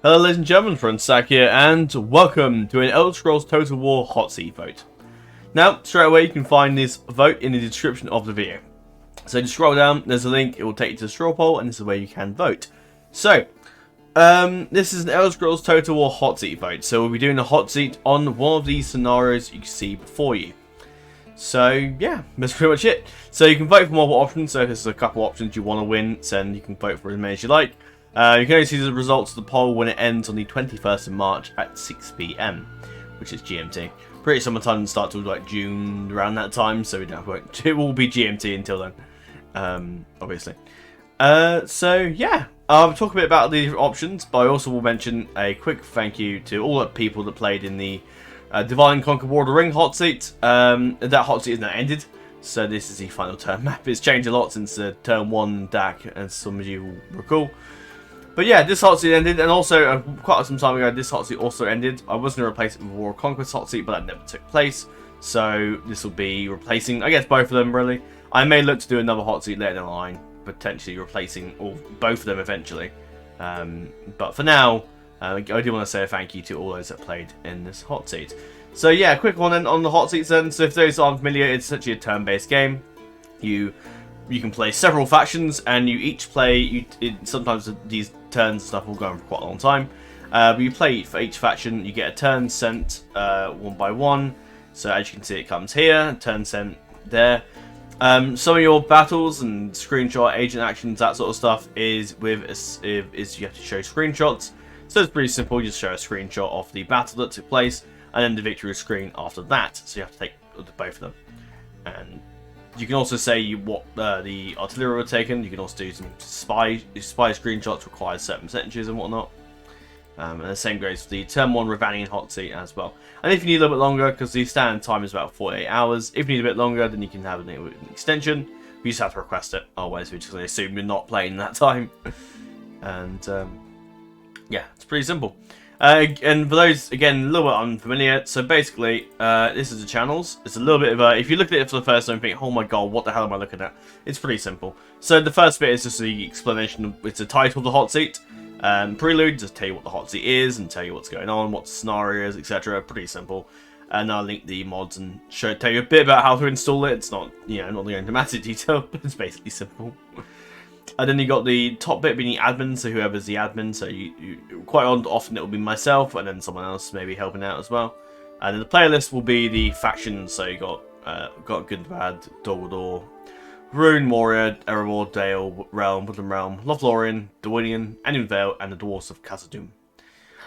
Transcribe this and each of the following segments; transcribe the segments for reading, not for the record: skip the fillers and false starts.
Hello ladies and gentlemen, FrozenStag here, and welcome to an Elder Scrolls Total War Hotseat vote. Now, straight away you can find this vote in the description of the video. So just scroll down, there's a link, it will take you to the straw poll, and this is where you can vote. So, this is an Elder Scrolls Total War Hotseat vote, so we'll be doing a Hotseat on one of these scenarios you can see before you. So, yeah, that's pretty much it. So you can vote for multiple options, so if there's a couple options you want to win, then you can vote for as many as you like. You can only see the results of the poll when it ends on the 21st of March at 6 PM, which is GMT. Pretty summertime starts till like June around that time, so it will be GMT until then, obviously. So yeah, I'll talk a bit about the different options, but I also will mention a quick thank you to all the people that played in the Divine Conquer War of the Ring Hotseat. That Hotseat is now ended, so this is the final turn map. It's changed a lot since the turn 1 DAC, as some of you will recall. But yeah, this Hotseat ended, and also quite some time ago, this Hotseat also ended. I was going to replace it with War of Conquest Hotseat, but that never took place. So this will be replacing, I guess, both of them really. I may look to do another Hotseat later down the line, potentially replacing both of them eventually. But for now, I do want to say a thank you to all those that played in this Hotseat. So yeah, quick one then on the Hotseats then. So if those aren't familiar, it's essentially a turn-based game. You can play several factions, and you each play. Sometimes these turns and stuff will go on for quite a long time. But you play for each faction. You get a turn sent one by one. So as you can see, it comes here. Turn sent there. Some of your battles and screenshot agent actions, that sort of stuff, is you have to show screenshots. So it's pretty simple. You just show a screenshot of the battle that took place, and then the victory screen after that. So you have to take both of them. And you can also say what the artillery were taken. You can also do some spy screenshots, requires certain percentages and whatnot. And the same goes for the turn 1 Ravanian Hotseat as well. And if you need a little bit longer, because the standard time is about 48 hours, if you need a bit longer, then you can have an extension. You just have to request it. Otherwise, we're just going to assume you're not playing that time. And yeah, it's pretty simple. And for those, again, a little bit unfamiliar, so basically, this is the channels. It's a little bit of a, if you look at it for the first time and think, oh my god, what the hell am I looking at? It's pretty simple. So the first bit is just the explanation, it's the title of the Hotseat. Prelude, just tell you what the Hotseat is, and tell you what's going on, what the scenario is, etc. Pretty simple. And I'll link the mods and tell you a bit about how to install it. It's not, not going into massive detail, but it's basically simple. And then you got the top bit being the admin, so whoever's the admin. So you quite often it will be myself, and then someone else maybe helping out as well. And then the playlist will be the factions. So you got Good, Bad, Dumbledore, Rune, Warrior, Erebor, Dale, Realm, Woodland Realm, Lothlorien, Dwaynian, Anunvale, and the Dwarfs of Khazad-dûm.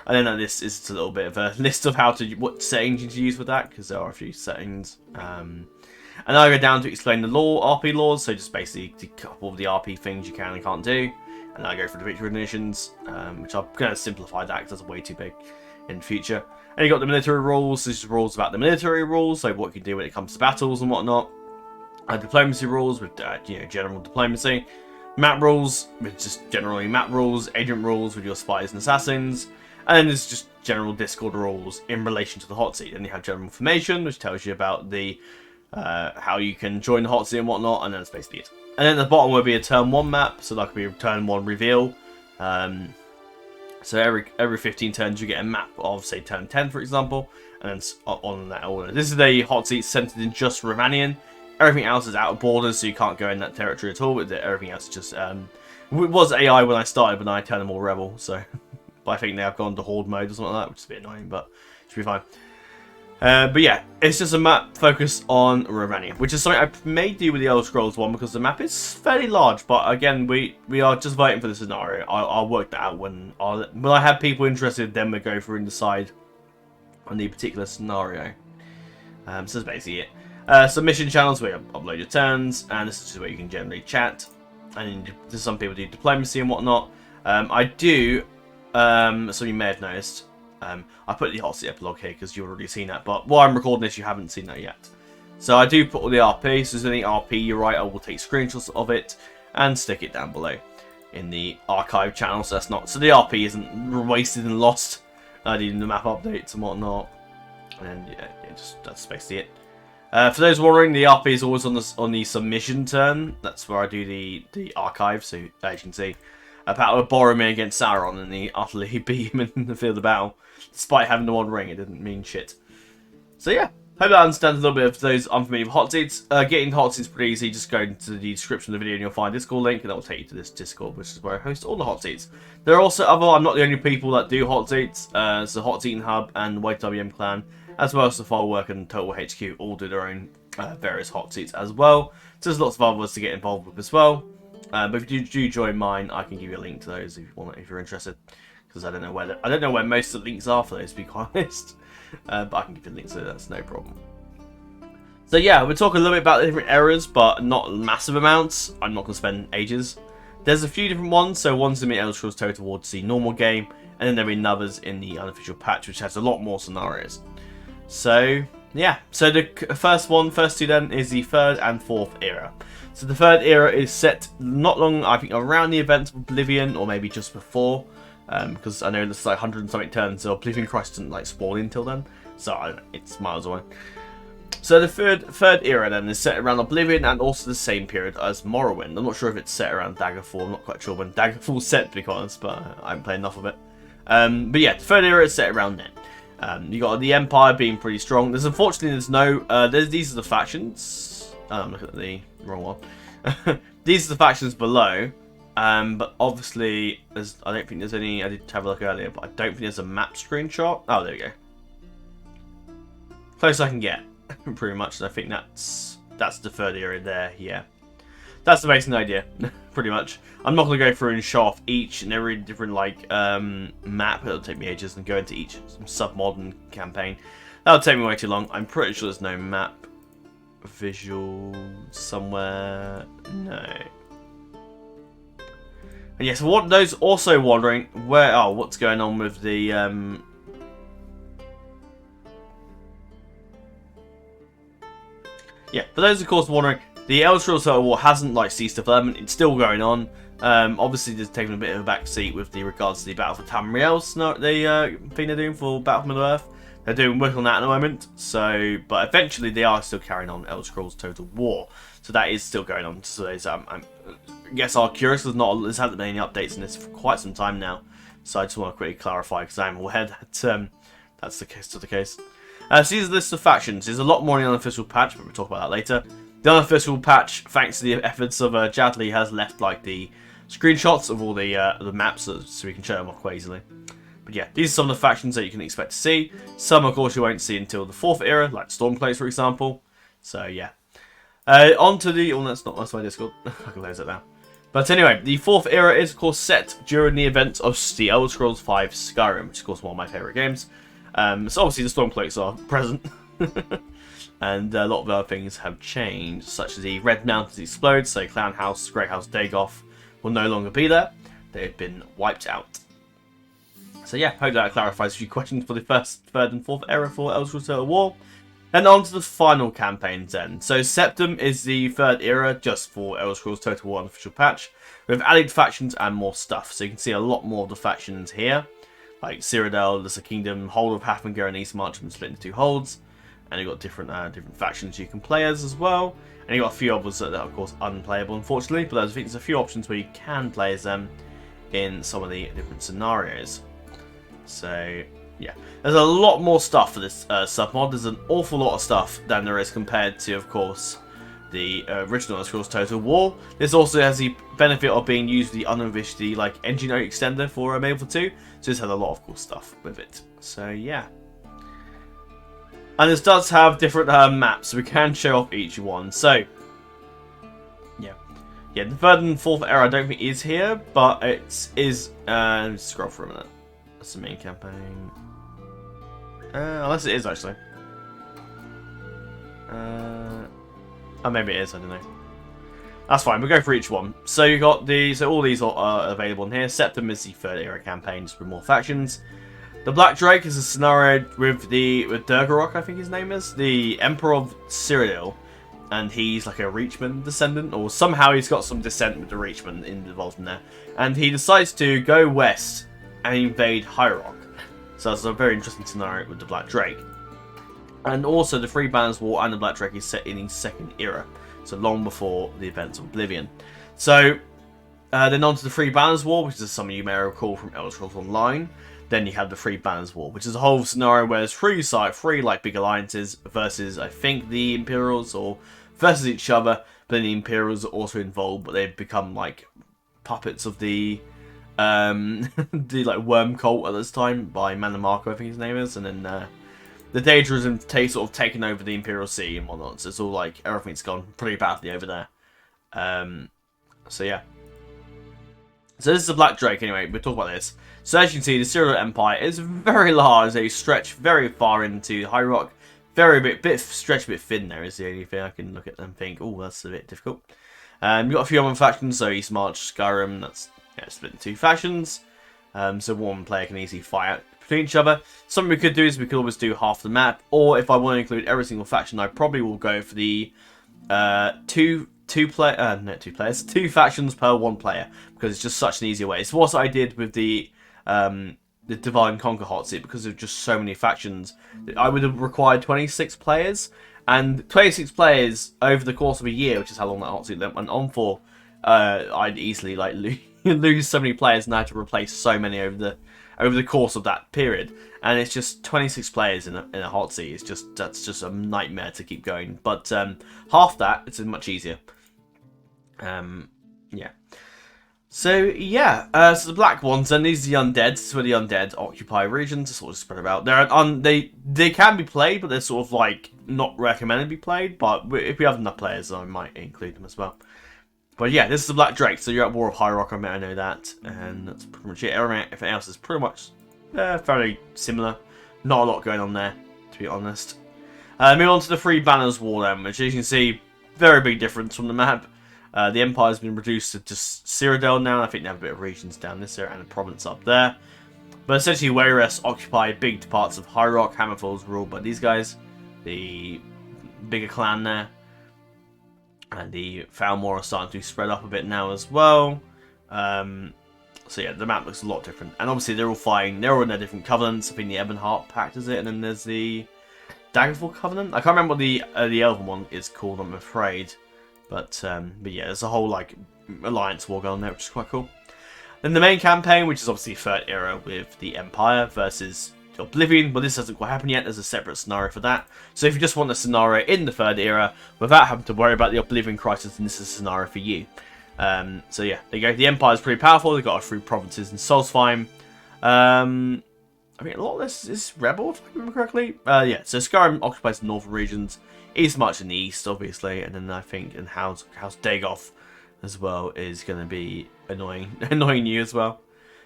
And then this is a little bit of a list of what settings you can use with that, because there are a few settings. And I go down to explain the RP laws, so just basically a couple of the RP things you can and can't do. And I go for the victory conditions, which I'm going to simplify that because that's way too big in the future. And you got the military rules, this is rules about the military rules, so what you can do when it comes to battles and whatnot. Diplomacy rules with general diplomacy. Map rules with just generally map rules. Agent rules with your spies and assassins. And then there's just general Discord rules in relation to the Hotseat. And you have general information, which tells you about the how you can join the Hotseat and whatnot, and then that's basically it. And then at the bottom will be a turn 1 map, so that could be a turn 1 reveal. So every 15 turns you get a map of, say, turn 10, for example, and then on that order. This is a Hotseat centered in just Ravanian. Everything else is out of borders, so you can't go in that territory at all. Everything else is just it was AI when I started, but now I turned them all rebel. So, but I think now I've gone to horde mode or something like that, which is a bit annoying, but it should be fine. But yeah, it's just a map focused on Ravania, which is something I may do with the Elder Scrolls one, because the map is fairly large. But again, we are just voting for the scenario. I'll work that out when I have people interested. Then we go through and decide on the particular scenario. So that's basically it. Submission channels where you upload your turns, and this is just where you can generally chat. And some people do diplomacy and whatnot. I do. So you may have noticed. I put the Hotseat epilogue here because you've already seen that, but while I'm recording this, you haven't seen that yet. So I do put all the RP, so if there's any RP you write, I will take screenshots of it and stick it down below in the archive channel, so that's not, so the RP isn't wasted and lost in the map updates and whatnot. And yeah, that's basically it. For those wondering, the RP is always on the submission turn. That's where I do the archive, so as you can see. a battle with Boromir against Sauron, and he utterly beat him in the field of battle, despite having the one ring. It didn't mean shit. So yeah, hope that understands a little bit of those unfamiliar with Hotseats. Getting Hotseats is pretty easy. Just go into the description of the video and you'll find a Discord link, and that will take you to this Discord, which is where I host all the Hotseats. There are also other, I'm not the only people that do Hotseats. It's the Hotseat Hub and the YWM Clan, as well as the Firework and Total HQ, all do their own various Hotseats as well. So there's lots of others to get involved with as well. But if you do join mine, I can give you a link to those if you want, if you're interested. Because I don't know where most of the links are for those, to be quite honest. But I can give you links, so that's no problem. So yeah, we'll talk a little bit about the different errors, but not massive amounts. I'm not going to spend ages. There's a few different ones. So one's in the Elder Scrolls Total War to the normal game, and then there will be others in the unofficial patch, which has a lot more scenarios. So yeah, so the first two then is the third and fourth era. So the third era is set not long, I think, around the events of Oblivion, or maybe just before. Because I know there's like 100 and something turns, so Oblivion Christ didn't like spawn until then, so I don't know, it's miles away. So the third era then is set around Oblivion and also the same period as Morrowind. I'm not sure if it's set around Daggerfall. I'm not quite sure when Daggerfall's set, to be honest, but I haven't played enough of it. But yeah, the third era is set around then. You got the Empire being pretty strong. Unfortunately there's no these are the factions. I'm looking at the wrong one. These are the factions below. But obviously, I don't think there's any. I did have a look earlier, but I don't think there's a map screenshot. Oh, there we go. Close I can get, pretty much. I think that's the third area there. Yeah, that's the basic idea, pretty much. I'm not going to go through and show off each and every different like map. It'll take me ages and go into each sub-modern campaign. That'll take me way too long. I'm pretty sure there's no map visual somewhere. No. And yes, what those also wondering what's going on with the yeah, for those of course wondering, the Elder Scrolls Total War hasn't like ceased development, it's still going on. Obviously there's taken a bit of a back seat with regards to the Battle for Tamriel thing they're doing for Battle for Middle-earth. They're doing work on that at the moment, so but eventually they are still carrying on Elder Scrolls Total War. So that is still going on. So I guess are curious. There hasn't been any updates in this for quite some time now. So I just want to quickly clarify because I'm aware that that's the case. So these are the list of factions. There's a lot more in the unofficial patch, but we'll talk about that later. The unofficial patch, thanks to the efforts of Jadley, has left like the screenshots of all the maps so we can show them off quite easily. But yeah, these are some of the factions that you can expect to see. Some, of course, you won't see until the fourth era, like Stormcloaks, for example. So yeah. On to the... Oh, that's my Discord. I can close it now. But anyway, the fourth era is, of course, set during the events of the Elder Scrolls V Skyrim, which is, of course, one of my favourite games. So obviously the Stormcloaks are present. And a lot of other things have changed, such as the Red Mountains explode, so Clown House, Grey House, Dagoth will no longer be there. They've been wiped out. So yeah, hope that clarifies a few questions for the first, third and fourth era for Elder Scrolls Total War. And on to the final campaigns then. So Septim is the third era just for Elder Scrolls Total War unofficial patch, with added factions and more stuff. So you can see a lot more of the factions here, like Cyrodiil, the Kingdom, Hold of Hafengar and East March have been split into two holds. And you've got different factions you can play as well. And you've got a few others that are of course unplayable unfortunately, but there's a few options where you can play as them in some of the different scenarios. So yeah, there's a lot more stuff for this submod. There's an awful lot of stuff than there is compared to, of course, the original Elder Scrolls Total War. This also has the benefit of being used with the unofficial like engine extender for Mabel 2, so this has a lot of cool stuff with it. So yeah, and this does have different maps, so we can show off each one. So yeah, the third and fourth era I don't think is here, but it is. Let me scroll for a minute. That's the main campaign. Unless it is actually. Oh, maybe it is. I don't know. That's fine. We'll go for each one. So you got all these are available in here. Septim is the third era campaign, just with more factions. The Black Drake is a scenario with Durgarok, I think his name is, the Emperor of Cyrodiil, and he's like a Reachman descendant, or somehow he's got some descent with the Reachman involved in there, and he decides to go west and invade High Rock. So that's a very interesting scenario with the Black Drake. And also the Three Banners War and the Black Drake is set in the second era, so long before the events of Oblivion. So Then on to the Three Banners War, which is something you may recall from Elder Scrolls Online. Then you have the Three Banners War, which is a whole scenario where there's three like big alliances versus, I think, the Imperials, or versus each other. But then the Imperials are also involved, but they've become like puppets of the the like worm cult at this time by Manamarco, I think his name is, and then the Daedrans have sort of taken over the Imperial Sea and whatnot. So it's all like everything's gone pretty badly over there. So yeah. So this is a Black Drake anyway, we'll talk about this. So as you can see, the Cyrodiil Empire is very large. They stretch very far into High Rock. Stretch a bit thin there is the only thing. I can look at them and think, oh, that's a bit difficult. You've got a few other factions, so East March, Skyrim, that's split into two factions. So one player can easily fight out between each other. Something we could do is we could always do half the map, or if I want to include every single faction, I probably will go for the two factions per one player, because it's just such an easier way. It's what I did with the Divide and Conquer Hotseat, because of just so many factions. I would have required 26 players, and 26 players over the course of a year, which is how long that Hotseat went on for. I'd easily like lose so many players, and I had to replace so many over the course of that period. And it's just 26 players in a Hotseat. That's just a nightmare to keep going. But half that, it's much easier. Yeah. So yeah, so the black ones, and these are the undead. This is where the undead occupy regions. To sort of spread about. They can be played, but they're sort of like not recommended to be played. But if we have enough players, I might include them as well. But yeah, this is the Black Drake. So you're at War of High Rock. I know that, and that's pretty much it. Everything else is pretty much fairly similar. Not a lot going on there, to be honest. Moving on to the Three Banners War, then, which you can see very big difference from the map. The Empire's been reduced to just Cyrodiil now. I think they have a bit of regions down this area and a province up there. But essentially, Wayrest occupy big parts of High Rock. Hammerfall's ruled by these guys, the bigger clan there. And the Falmore are starting to spread up a bit now as well. So yeah, the map looks a lot different. And obviously they're all fighting. They're all in their different covenants. I think the Ebonheart Pact is it. And then there's the Daggerfall Covenant. I can't remember what the Elven one is called, I'm afraid. But yeah, there's a whole like alliance war going on there, which is quite cool. Then the main campaign, which is obviously Third Era with the Empire versus Oblivion, but this hasn't quite happened yet. There's a separate scenario for that. So if you just want a scenario in the Third Era without having to worry about the Oblivion crisis, then this is a scenario for you. So yeah, there you go. The Empire is pretty powerful. They've got 3 provinces in Solstheim. I mean, a lot of this is Rebel, if I remember correctly. Yeah, so Skyrim occupies the northern regions. East March in the east, obviously, and then I think in House Dagoth as well is going to be annoying you as well.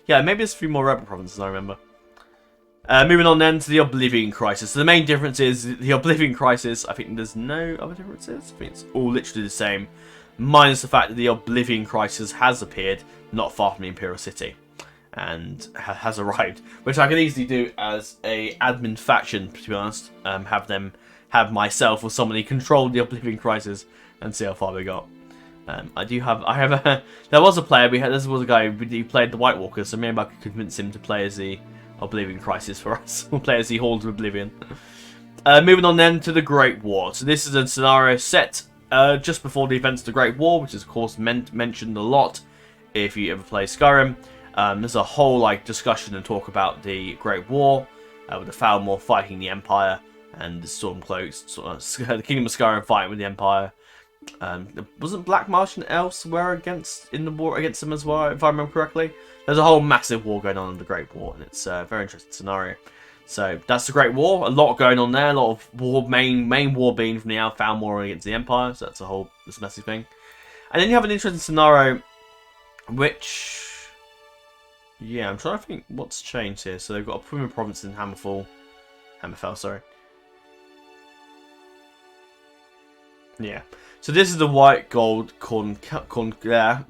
Yeah, maybe there's a few more Rebel provinces, I remember. Moving on then to the Oblivion Crisis. So the main difference is the Oblivion Crisis, I think there's no other differences. I think it's all literally the same. Minus the fact that the Oblivion Crisis has appeared not far from the Imperial City. And has arrived. Which I could easily do as a admin faction, to be honest. Have myself or somebody control the Oblivion Crisis and see how far we got. There was a player, this was a guy who played the White Walker, so maybe I could convince him to play as the Oblivion Crisis for us. We'll play as the Horde of Oblivion. Moving on then to the Great War. So this is a scenario set just before the events of the Great War, which is of course mentioned a lot if you ever play Skyrim. There's a whole like discussion and talk about the Great War, with the Falmore fighting the Empire, and the Stormcloaks, the Kingdom of Skyrim fighting with the Empire. Wasn't Black Marsh and elsewhere in the war against them as well, if I remember correctly? There's a whole massive war going on in the Great War, and it's a very interesting scenario. So that's the Great War. A lot going on there. A lot of war, main war being from the Falmore against the Empire. So that's this massive thing. And then you have an interesting scenario, which, yeah, I'm trying to think what's changed here. So they've got a Prima province in Hammerfell, sorry. Yeah. So this is the white gold concordat,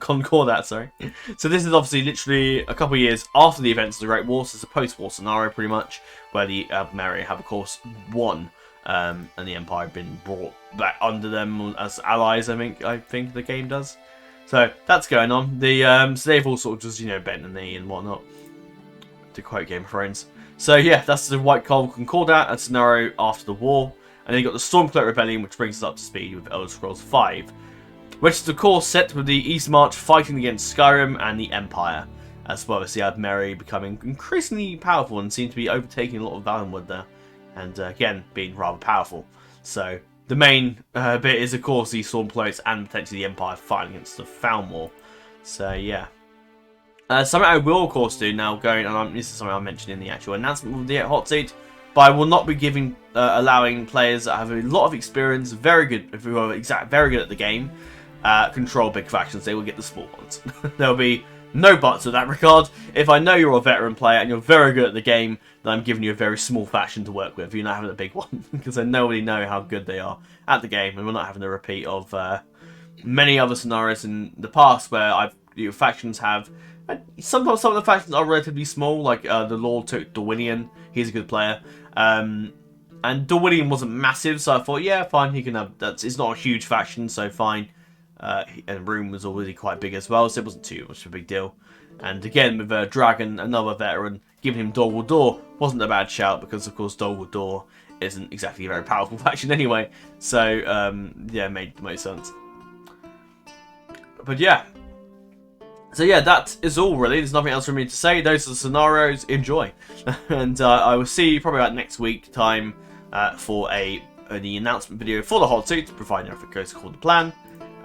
sorry. So this is obviously literally a couple of years after the events of the Great War. So it's a post-war scenario pretty much, where the Mary have of course won, and the Empire have been brought back under them as allies. I think the game does. So that's going on. So they've all sort of just bent the knee and whatnot, to quote Game of Thrones. So yeah, that's the white gold concordat, a scenario after the war. And then you got the Stormcloak Rebellion, which brings us up to speed with Elder Scrolls V. which is of course set with the East March fighting against Skyrim and the Empire, as well as the Admeri becoming increasingly powerful and seem to be overtaking a lot of Valenwood there, and again being rather powerful. So the main bit is of course the Stormcloaks and potentially the Empire fighting against the Falmor. So yeah. Something I will of course do now, this is something I mentioned in the actual announcement of the Hotseat, but I will not be giving allowing players that have a lot of experience, very good at the game, control big factions. They will get the small ones. There will be no buts in that regard. If I know you're a veteran player and you're very good at the game, then I'm giving you a very small faction to work with. You're not having a big one, because I already know how good they are at the game, and we're not having a repeat of many other scenarios in the past where factions have. Sometimes some of the factions are relatively small, like the Lord took Dorwinian. He's a good player. And Dorwinian wasn't massive, so I thought, yeah, fine, he can have that. It's not a huge faction, so fine. And Room was already quite big as well, so it wasn't too much of a big deal. And again, with Dragon, another veteran, giving him Dol Guldur wasn't a bad shout, because of course Dol Guldur isn't exactly a very powerful faction anyway. So yeah, made sense. But yeah. So yeah, that is all really. There's nothing else for me to say. Those are the scenarios. Enjoy. And I will see you probably about next week time for the announcement video for the Hotseat, providing everything goes according to plan.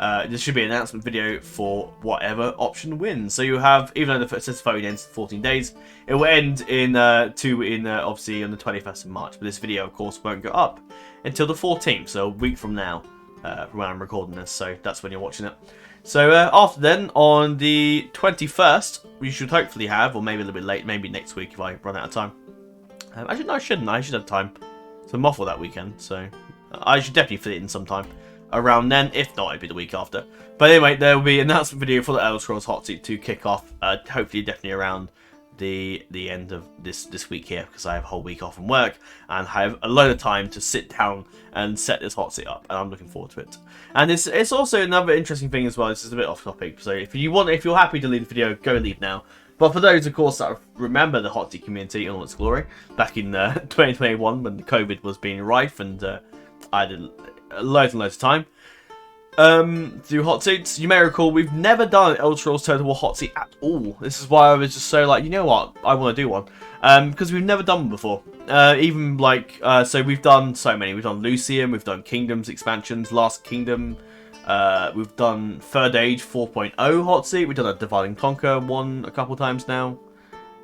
There should be an announcement video for whatever option wins. So you have, even though it says voting ends in 14 days, it will end in obviously on the 21st of March. But this video, of course, won't go up until the 14th, so a week from now, from when I'm recording this. So that's when you're watching it. So after then, on the 21st, we should hopefully have, or maybe a little bit late, maybe next week if I run out of time. Actually, no, I shouldn't. I should have time to muffle that weekend, so I should definitely fit it in sometime around then. If not, it'd be the week after. But anyway, there will be an announcement video for the Elder Scrolls Hotseat to kick off. Hopefully, definitely around the end of this week here, because I have a whole week off from work and have a load of time to sit down and set this Hotseat up, and I'm looking forward to it. And it's also another interesting thing as well. This is a bit off topic, so if you're happy to leave the video, go and leave now. But for those, of course, that remember the Hotseat community in all its glory back in 2021 when the COVID was being rife, and I had loads and loads of time to do Hotseats. You may recall we've never done an Elder Scrolls Total War Hotseat at all. This is why I was just so like, you know what, I want to do one, because we've never done one before. Even like so we've done so many. We've done Lucium, we've done Kingdoms expansions, Last Kingdom, we've done Third Age 4.0 Hotseat, we've done a Divide and Conquer one a couple times now.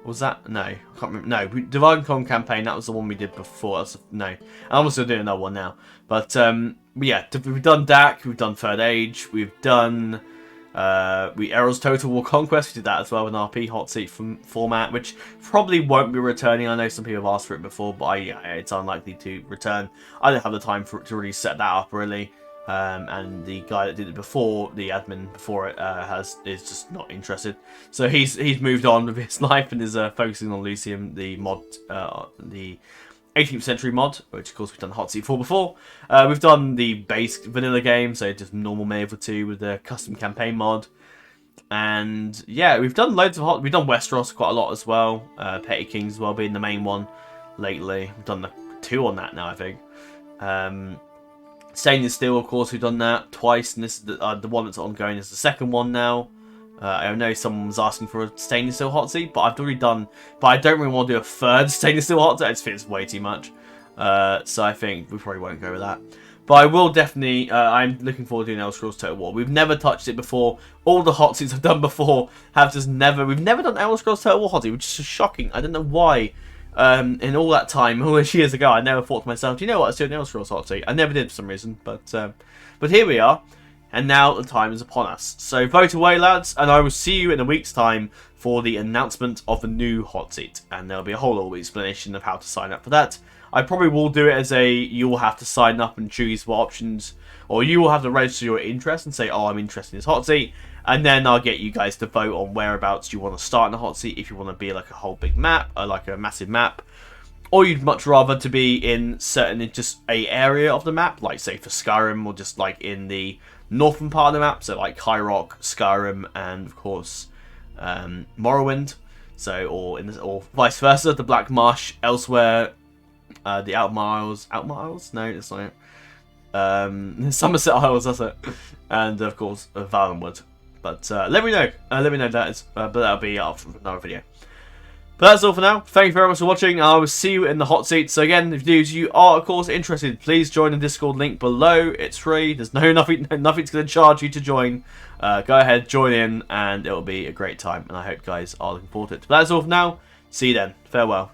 Was that? No, I can't remember. No, Divide and Conquer campaign, that was the one we did before. No, I'm also doing another one now. But yeah, we've done DAC, we've done Third Age, we've done Eros Total War Conquest. We did that as well with an RP Hotseat format, which probably won't be returning. I know some people have asked for it before, but it's unlikely to return. I don't have the time to really set that up, really. And the guy that did it before, the admin before it, is just not interested. So he's moved on with his life and is focusing on Lucium, the mod, the 18th century mod, which of course we've done Hotseat for before. We've done the base vanilla game, so just normal Medieval 2 with the custom campaign mod. And yeah, we've done loads of we've done Westeros quite a lot as well. Petty Kings as well being the main one lately. We've done the 2 on that now, I think. Stainless Steel, of course, we've done that twice, and this is the one that's ongoing is the second one now. I know someone was asking for a Stainless Steel Hotseat, but I've already done. But I don't really want to do a third Stainless Steel Hotseat. I just think it's way too much. So I think we probably won't go with that. But I will definitely. I'm looking forward to doing Elder Scrolls Total War. We've never touched it before. All the Hotseats I've done before have just never. We've never done Elder Scrolls Total War Hotseat, which is shocking. I don't know why. In all that time, all those years ago, I never thought to myself, do you know what, let's do an Elder Scrolls Hotseat. I never did for some reason, but here we are, and now the time is upon us. So vote away, lads, and I will see you in a week's time for the announcement of the new Hotseat, and there'll be a whole little explanation of how to sign up for that. I probably will do it as you will have to sign up and choose what options, or you will have to register your interest and say, oh, I'm interested in this Hotseat. And then I'll get you guys to vote on whereabouts you want to start in the Hotseat, if you want to be like a whole big map, or like a massive map. Or you'd much rather to be in just a area of the map, like say for Skyrim, or just like in the northern part of the map, so like High Rock, Skyrim, and of course Morrowind. So, or vice versa, the Black Marsh elsewhere, the Outmiles. No, that's not it. Somerset Isles, that's it. And of course, Valenwood. But let me know. Let me know that is. But that'll be up for another video. But that's all for now. Thank you very much for watching. I will see you in the hot seat. So again, if you are of course interested, please join the Discord link below. It's free. There's nothing's going to charge you to join. Go ahead, join in, and it will be a great time. And I hope you guys are looking forward to it. But that's all for now. See you then. Farewell.